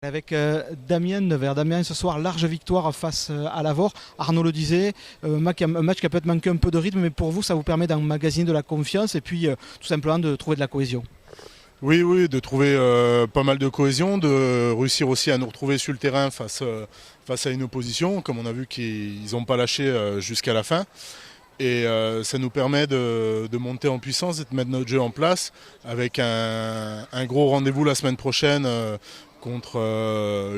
Avec Damien Nevers. Damien, ce soir, large victoire face à Lavore. Arnaud le disait, un match qui a peut-être manqué un peu de rythme, mais pour vous, ça vous permet d'emmagasiner de la confiance et puis tout simplement de trouver de la cohésion. Oui, oui, de trouver pas mal de cohésion, de réussir aussi à nous retrouver sur le terrain face à une opposition, comme on a vu qu'ils n'ont pas lâché jusqu'à la fin. Et ça nous permet de monter en puissance et de mettre notre jeu en place avec un gros rendez-vous la semaine prochaine contre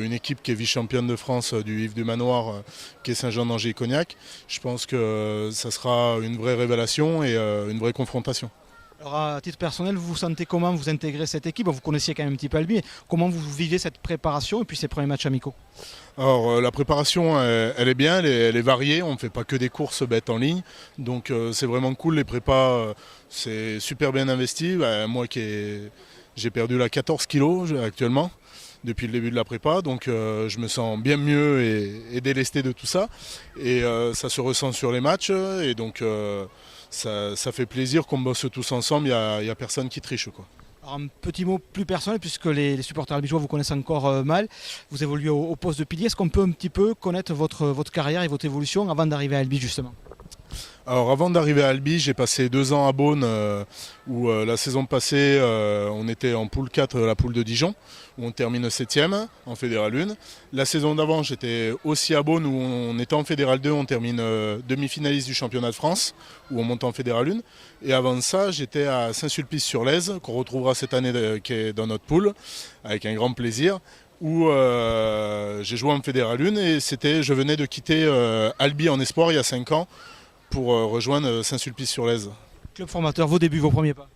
une équipe qui est vice-championne de France du Yves du Manoir, qui est Saint-Jean-d'Angers-Cognac. Je pense que ça sera une vraie révélation et une vraie confrontation. Alors à titre personnel, vous vous sentez comment vous intégrez cette équipe? Vous connaissiez quand même un petit peu Albi, mais comment vous vivez cette préparation et puis ces premiers matchs amicaux? Alors la préparation, elle est bien, elle est variée, on ne fait pas que des courses bêtes en ligne, donc c'est vraiment cool, les prépas, c'est super bien investi. Moi j'ai perdu là 14 kilos actuellement depuis le début de la prépa, donc je me sens bien mieux et délesté de tout ça, et ça se ressent sur les matchs, et donc ça fait plaisir qu'on bosse tous ensemble, il n'y a personne qui triche, quoi. Alors un petit mot plus personnel, puisque les supporters albigeois vous connaissent encore mal. Vous évoluez au poste de pilier. Est-ce qu'on peut un petit peu connaître votre carrière et votre évolution avant d'arriver à Albi justement? Alors avant d'arriver à Albi, j'ai passé 2 ans à Beaune où la saison passée on était en poule 4, la poule de Dijon, où on termine 7e en Fédéral 1. La saison d'avant j'étais aussi à Beaune où on était en Fédéral 2, on termine demi-finaliste du championnat de France, où on monte en Fédéral 1. Et avant ça j'étais à Saint-Sulpice-sur-Lèze, qu'on retrouvera cette année qui est dans notre poule, avec un grand plaisir, où j'ai joué en Fédéral 1 et je venais de quitter Albi en espoir il y a 5 ans pour rejoindre Saint-Sulpice-sur-Lèze. Club formateur, vos débuts, vos premiers pas?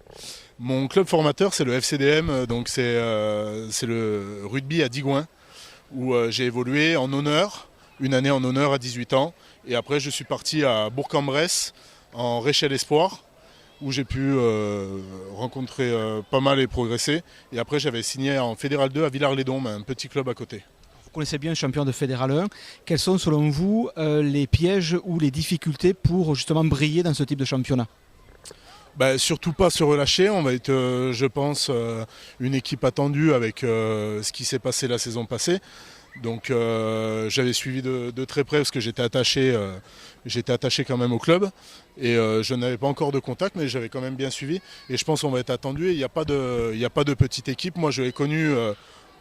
Mon club formateur, c'est le FCDM, donc c'est le rugby à Digoin, où j'ai évolué en honneur, une année en honneur à 18 ans. Et après, je suis parti à Bourg-en-Bresse, en Réchelle Espoir, où j'ai pu rencontrer pas mal et progresser. Et après, j'avais signé en Fédéral 2 à Villars-les-Dombes, un petit club à côté. Vous connaissez bien le champion de Fédéral 1. Quels sont selon vous les pièges ou les difficultés pour justement briller dans ce type de championnat? Surtout pas se relâcher, on va être je pense une équipe attendue avec ce qui s'est passé la saison passée. Donc j'avais suivi de très près parce que j'étais attaché quand même au club et je n'avais pas encore de contact, mais j'avais quand même bien suivi et je pense qu'on va être attendu. Il n'y a pas de petite équipe. Moi je l'ai connu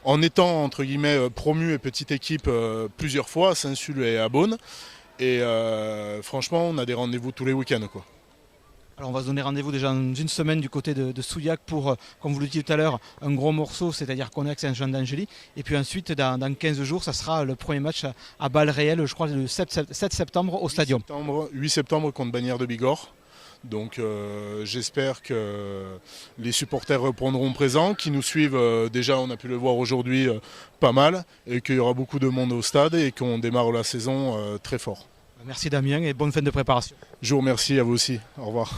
en étant entre guillemets promu et petite équipe plusieurs fois à Saint-Sul et à Beaune. Et franchement, on a des rendez-vous tous les week-ends, quoi. Alors on va se donner rendez-vous déjà dans une semaine du côté de Souillac pour, comme vous le disiez tout à l'heure, un gros morceau, c'est-à-dire Cognac Saint-Jean d'Angély. Et puis ensuite, dans 15 jours, ça sera le premier match à balles réelles, je crois le 7 septembre au Stadium. 8 septembre contre Bagnères de Bigorre. Donc j'espère que les supporters reprendront présent, qui nous suivent déjà, on a pu le voir aujourd'hui, pas mal, et qu'il y aura beaucoup de monde au stade et qu'on démarre la saison très fort. Merci Damien et bonne fin de préparation. Je vous remercie, à vous aussi. Au revoir.